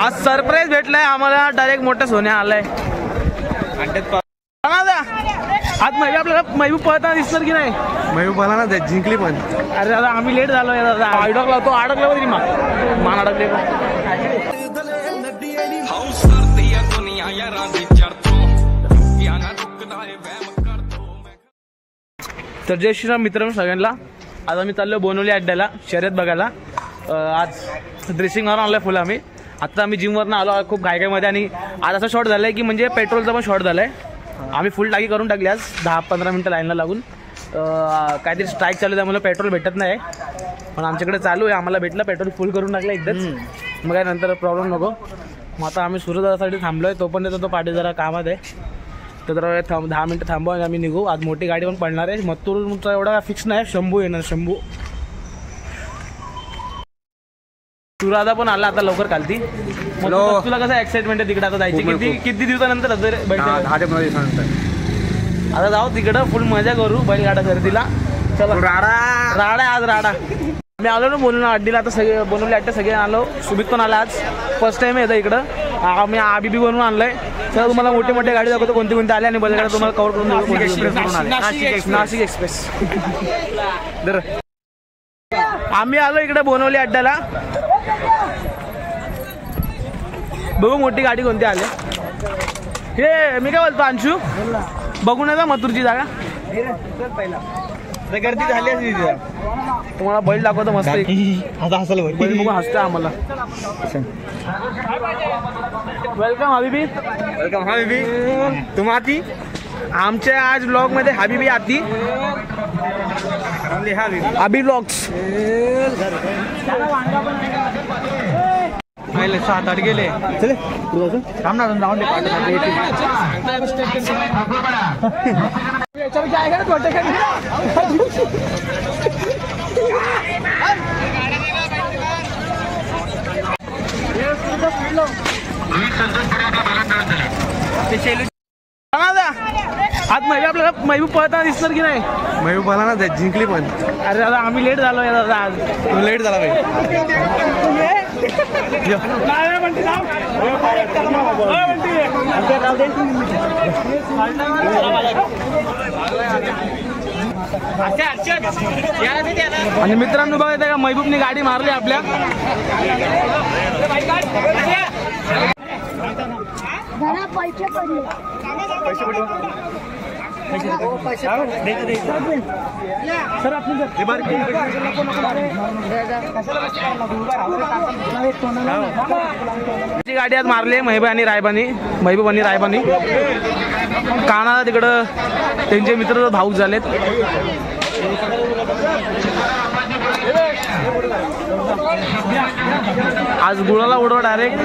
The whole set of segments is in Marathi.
आज सरप्राईज भेटलाय आम्हाला, डायरेक्ट मोठं सोन्या आलाय आज. महबूब आपल्याला महबूब पळताना दिसणार की नाही? महबूब मला ना जिंकली पण. अरे दादा आम्ही लेट झालो दादा, अडकला तो अडकला तरी मान अडकले. तर जय श्रीराम मित्रांनो सगळ्यांना. आज आम्ही चाललो बोनवली अड्ड्याला शर्यत बघायला. आज ड्रेसिंग मारून आलोय फुल. आत्ता आम्ही जिमवरनं आलो खूप घाईमध्ये, आणि आज असं शॉर्ट झालं आहे की म्हणजे पेट्रोलचा पण शॉर्ट झालं आहे. आम्ही फुल टाकी करून टाकली आज 10-15 मिनटं लाईनला लागून. काहीतरी स्ट्राईक चालू आहे त्यामुळे पेट्रोल भेटत नाही, पण आमच्याकडे चालू आहे. आम्हाला भेटलं पेट्रोल फुल करून टाकलं एकदाच, मग काय नंतर प्रॉब्लेम नको. मग आता आम्ही सूर्योदयासाठी थांबलो आहे. तोपर्यंत तो पाठी जरा कामात आहे, तर जरा 10 मिनटं थांबवा आणि आम्ही निघू. आज मोठी गाडी पण पडणार आहे. मत्तूरचा एवढा फिक्स नाही, शंभू येणार. शंभू सुरादा पण आला आता लवकर कालती. तुला कसं एक्साइटमेंट आहे तिकडे आता जायची? किती दिवसानंतर? 10-15 दिवसानंतर. आता जाऊ तिकडं, फुल मजा करू बैलगाडा खरेदीला. चला राडा आज राडा. मी आलो ना बोलून अड्डीला, आता सगळे बनवले अड्डे सगळे आलो. सुमित पण आला आज, फर्स्ट टाइम येतं इकडं. आम्ही आबीबी बनवून आणलंय. चला तुम्हाला मोठे मोठे गाडी दाखवतो कोणते कोणते आले, आणि बैलगाडा तुम्हाला कव्हर करून नाशिक एक्सप्रेस. आम्ही आलो इकडे बोनवली अड्ड्याला. बघू मोठी गाडी कोणती आले. हे मी काय बोलतो अंशू, बघू नका मथुरची जागा. गर्दी झाली असती तुम्हाला बैल दाखवतो मस्त. बैल बघू हसतं आम्हाला. वेलकम हबीबी. वेलकम हबीबी. तुम आती आमच्या आज ब्लॉग मध्ये हबीबी आती. हबी ब्लॉग्स. पहिले 7-8 गेले. चले थांब ना, जाऊन दे. आज महबूब आपल्याला महबूब पळताना दिसणार की नाही? महबूब मला ना जिंकली पण. अरे दादा आम्ही लेट झालो दादा, आज लेट झाला आणि मित्रांनो बघा का महबूबनी गाडी मारली आपल्या. गाडी आज मारली महबूब आणि रायबानी. कानाला तिकडं त्यांचे मित्र भाऊक झालेत. आज गुळाला उडवा डायरेक्ट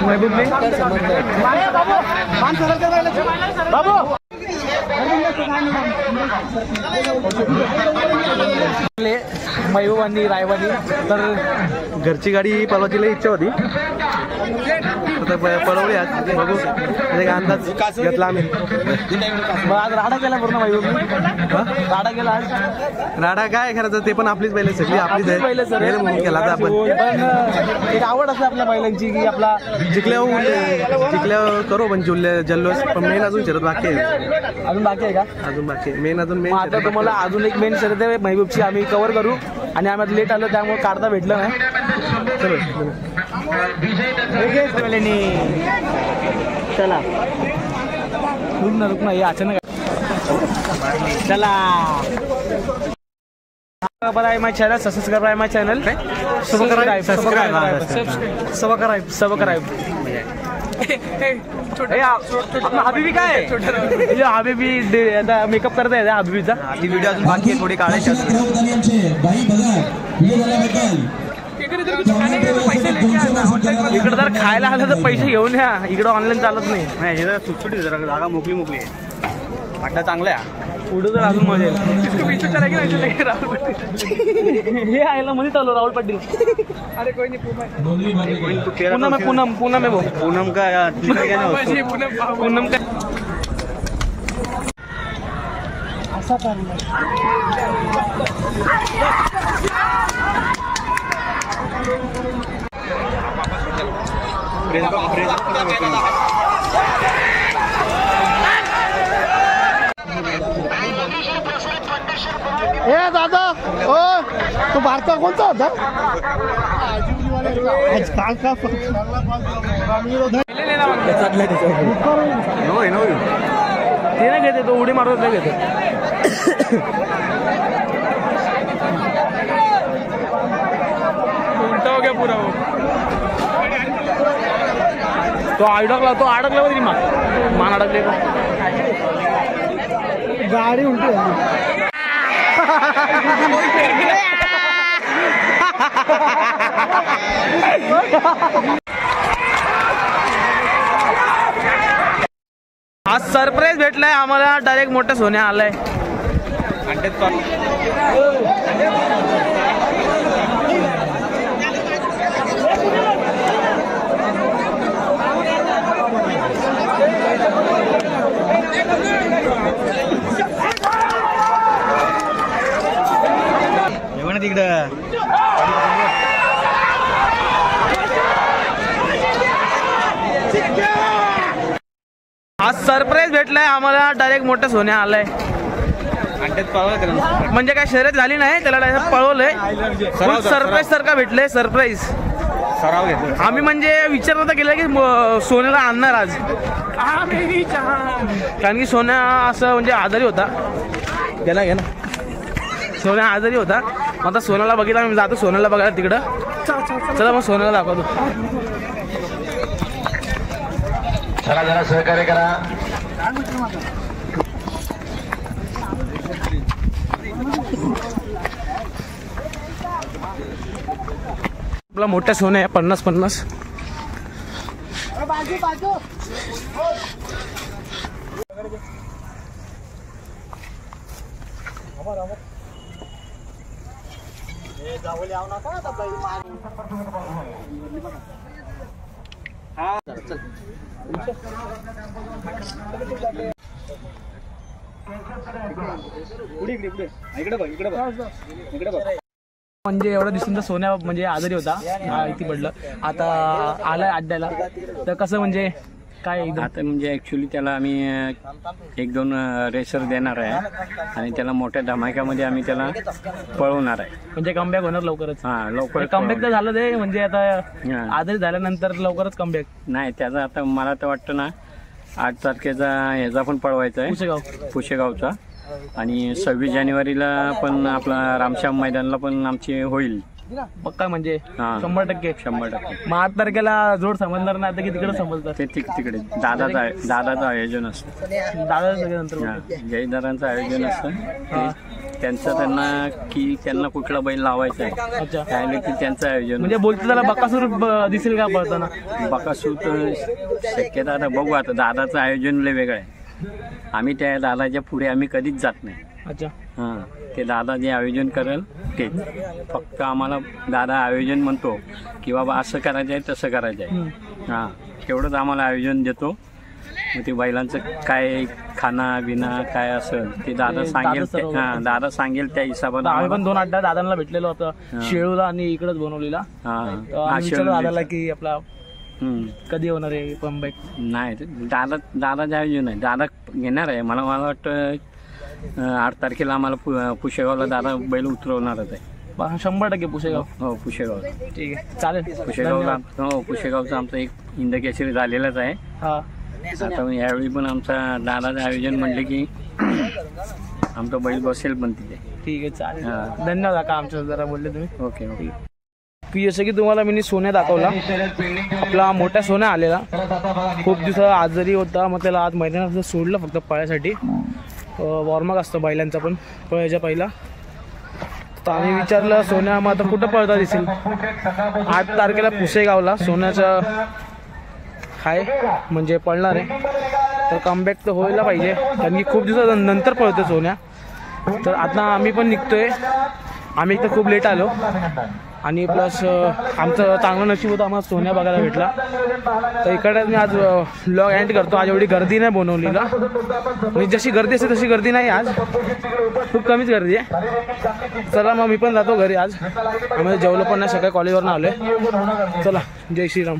महबूबने. महबूब आणि रायबानी. तर घरची गाडी पळवायची लई इच्छा होती, पळवली आज. बघू अंदाज घेतला आम्ही. आज राडा केला पूर्ण महबूब. राडा केला आज. राडा काय करायचं, ते पण आपलीच बैल सगळी आपलीच आहे म्हणून केला आपण. पण एक आवड असते आपल्या बैलांची की आपला जिंकल्यावर करू पण जल्लोष. पण मेन अजून शरद बाकी आहे. अजून बाकी आहे का? अजून बाकी मेन मेन. आता तुम्हाला अजून एक मेन शर्यत आहे महबूबची, आम्ही कव्हर करू. आणि आम्ही लेट आलो त्यामुळे काढता भेटलं नाही. चला रुक ना हे अचानक. चला माय चॅनल, सबस्क्राइब आहे माय चॅनल. सबस्क्राइब. हबीबी काय हबीबी आता मेकअप करता येते हबीबीचा. ती व्हिडिओ अजून बाकी आहे, थोडी काढायची. इकडे जर खायला आलं तर पैसे घेऊन या, इकडे ऑनलाईन चालत नाही. हे जरा सुटसुटी जरा जागा मोकळी आहे. अड्डा चांगला आहे. पुढे तर अजून मजा येईल. हे आयला मध्ये चालू राहुल पाटील. अरे कोई नाही. पूनम आहे भाऊ. पूनम का पूनम काय असा ए दादा ओ तो भारता कोणता होता आज काल का ते नाही घेते तो उडी मारत नाही घेते उलटा हो गया पुरा तो अडकला तरी मान अडकले गाडी उलटी आज सरप्राईज भेटलाय आम्हाला डायरेक्ट मोठ्या सोन्या आलाय तिकडं आज सरप्राईज भेटलाय आम्हाला डायरेक्ट मोठ्या सोन्या आलाय म्हणजे काय शर्यत झाली नाही त्याला डायरेक्ट पळवलंय सरप्राईज सारखा भेटलंय सरप्राईज सराव घेतला आम्ही म्हणजे विचार नव्हता केला की सोन्याला आणणार आज कारण की सोन्या असं म्हणजे आजारी होता घे ना सोन्या आजारी होता आता सोन्याला बघितलं आम्ही जातो सोन्याला बघायला तिकडं चला मग सोन्याला दाखवतो चला जरा सहकार्य करा आपला मोठ्या सोन्या आहे 50-50 म्हणजे एवढं दिसून तर सोन्या म्हणजे आजारी होता इथे पडलं आता आलाय अड्ड्याला तर कसं म्हणजे काय आता म्हणजे ऍक्च्युली त्याला आम्ही 1-2 रेसर देणार आहे आणि त्याला मोठ्या धमाक्यामध्ये आम्ही त्याला पळवणार आहे म्हणजे कमबॅक होणार लवकरच लवकर कमबॅक तर झालं ते म्हणजे आता आजारी झाल्यानंतर लवकरच कमबॅक नाही त्याचा आता मला तर वाटतं ना 8 तारखेचा ह्याचा पण पळवायचा आहे पुशेगावचा आणि 26 जानेवारीला पण आपला रामश्याम मैदानला पण आमची होईल पक्का म्हणजे 100% मग 8 तारखेला जोड समजणार नाही आता की तिकडे समजतात ते तिकडे दादाचं आयोजन असतं जयदारांचं आयोजन असतं त्यांचं त्यांना की त्यांना कुठला बैल लावायचा आहे त्याने की त्यांचं आयोजन म्हणजे बोलतो त्याला बकासूर दिसेल का पळताना बकासूर तर शक्यता आता बघू आता दादाचं आयोजन लय वेगळं आहे आम्ही त्या दादाच्या पुढे आम्ही कधीच जात नाही हां ते दादा जे आयोजन करेल तेच फक्त आम्हाला दादा आयोजन म्हणतो की बाबा असं करायचं आहे तसं करायचं आहे हां तेवढंच आम्हाला आयोजन देतो मग ते बैलांचं काय खाना बिना काय असेल ते दादा सांगेल दादा सांगेल त्या हिशोबाने आम्ही पण 2 अड्डा दादांना भेटलेलो होतं शेळूला आणि इकडेच बनवलेला दादाला की आपला कधी होणार आहे कमबॅक नाही दादाचं आयोजन आहे दादा घेणार आहे मला वाटतं 8 तारखेला आम्हाला पुशेगावला दादा बैल उतरवणारच आहे 100% पुशेगाव हो पुशेगाव ठीक आहे चालेल पुशेगावला हो पुशेगावचं आमचं एक हिंदकेसरी झालेलंच आहे आता यावेळी पण आमचा दादाचं आयोजन म्हणले की आमचा बैल बसेल पण तिथे ठीक आहे चालेल धन्यवाद का आमच्या जरा बोलले तुम्ही ओके की जसं की तुम्हाला मी सोन्या दाखवला आपला मोठा सोन्या आलेला खूप दिवस आजारी होता मग त्याला आज मैदानात सोडलं फक्त पळायसाठी वॉर्मअप असतं बैलांचा पण पळायच्या पहिला तर आम्ही विचारलं सोन्या मग आता कुठं पळता दिसेल 8 तारखेला पुसेगावला सोन्याचं आहे म्हणजे पळणार आहे तर कमबॅक तर व्हायला पाहिजे कारण की खूप दिवसानंतर पळतो सोन्या तर आता आम्ही पण निघतोय आम्ही एक तर खूप लेट आलो आणि प्लस आमचं चांगलं नशीब होतं आम्हाला सोन्या बघायला भेटला तर इकडे मी आज व्लॉग एंड करतो आज एवढी गर्दी नाही बनवलीला म्हणजे जशी गर्दी असते तशी गर्दी नाही आज खूप कमीच गर्दी आहे चला मग मी पण जातो घरी आज आम्हाला जेवलो पण नाही सकाळी कॉलेजवरून आलो आहे चला जय श्रीराम